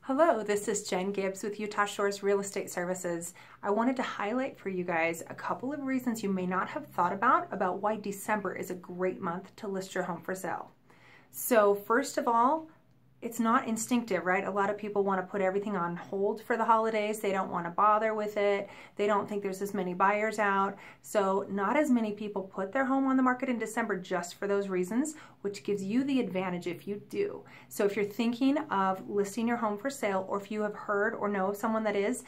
Hello, this is Jen Gibbs with Utah Shores Real Estate Services. I wanted to highlight for you guys a couple of reasons you may not have thought about why December is a great month to list your home for sale. So first of all, it's not instinctive, right? A lot of people want to put everything on hold for the holidays. They don't want to bother with it. They don't think there's as many buyers out. So not as many people put their home on the market in December just for those reasons, which gives you the advantage if you do. So if you're thinking of listing your home for sale, or if you have heard or know of someone that is,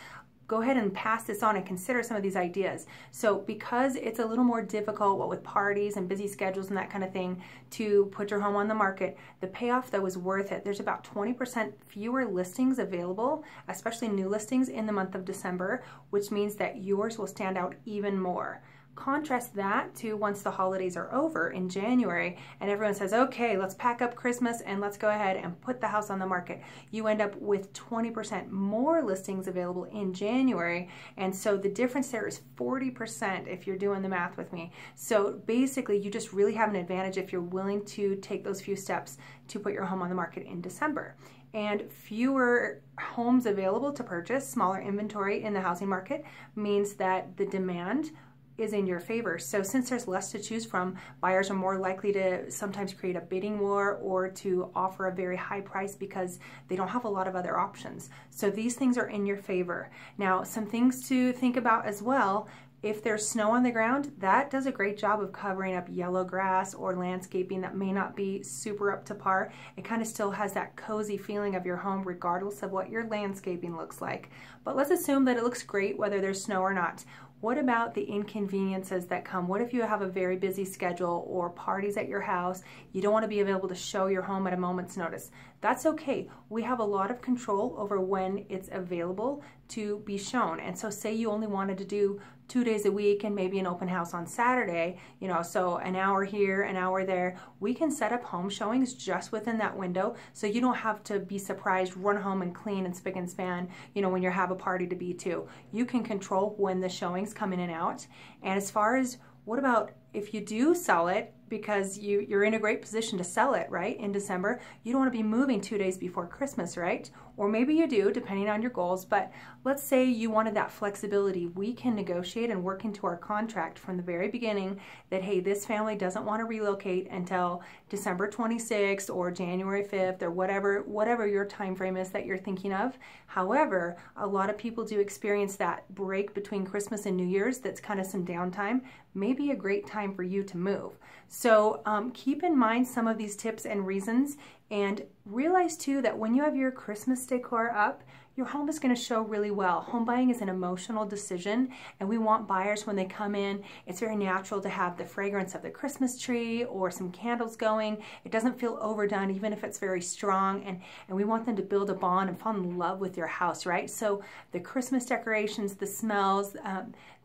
go ahead and pass this on and consider some of these ideas. So because it's a little more difficult, what with parties and busy schedules and that kind of thing, to put your home on the market, the payoff though is worth it. There's about 20% fewer listings available, especially new listings in the month of December, which means that yours will stand out even more. Contrast that to once the holidays are over in January and everyone says, okay, let's pack up Christmas and let's go ahead and put the house on the market. You end up with 20% more listings available in January. And so the difference there is 40% if you're doing the math with me. So basically you just really have an advantage if you're willing to take those few steps to put your home on the market in December. And fewer homes available to purchase, smaller inventory in the housing market, means that the demand is in your favor. So since there's less to choose from, buyers are more likely to sometimes create a bidding war or to offer a very high price because they don't have a lot of other options. So these things are in your favor. Now, some things to think about as well. If there's snow on the ground, that does a great job of covering up yellow grass or landscaping that may not be super up to par. It kind of still has that cozy feeling of your home regardless of what your landscaping looks like. But let's assume that it looks great whether there's snow or not. What about the inconveniences that come? What if you have a very busy schedule or parties at your house? You don't want to be available to show your home at a moment's notice. That's okay. We have a lot of control over when it's available to be shown. And so say you only wanted to do 2 days a week and maybe an open house on Saturday, so an hour here, an hour there. We can set up home showings just within that window so you don't have to be surprised, run home and clean and spick and span, when you have a party to be to. You can control when the showings come in and out. And as far as what about if you do sell it, because you're in a great position to sell it, right, in December, you don't want to be moving 2 days before Christmas, right? Or maybe you do, depending on your goals, but let's say you wanted that flexibility. We can negotiate and work into our contract from the very beginning that, hey, this family doesn't want to relocate until December 26th or January 5th or whatever your time frame is that you're thinking of. However, a lot of people do experience that break between Christmas and New Year's that's kind of some downtime. Maybe a great time for you to move. So keep in mind some of these tips and reasons, and realize too that when you have your Christmas decor up, your home is going to show really well. Home buying is an emotional decision, and we want buyers when they come in, it's very natural to have the fragrance of the Christmas tree or some candles going. It doesn't feel overdone even if it's very strong, and we want them to build a bond and fall in love with your house, right? So the Christmas decorations, the smells,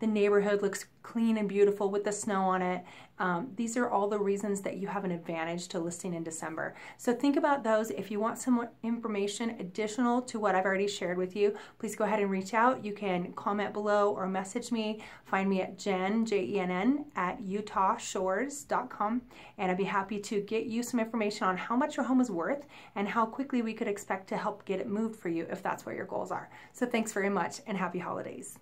the neighborhood looks clean and beautiful with the snow on it. These are all the reasons that you have an advantage to listing in December. So think about those. If you want some more information additional to what I've already shared with you, please go ahead and reach out. You can comment below or message me. Find me at Jen, J-E-N-N, at utahshores.com, and I'd be happy to get you some information on how much your home is worth and how quickly we could expect to help get it moved for you if that's what your goals are. So thanks very much and happy holidays.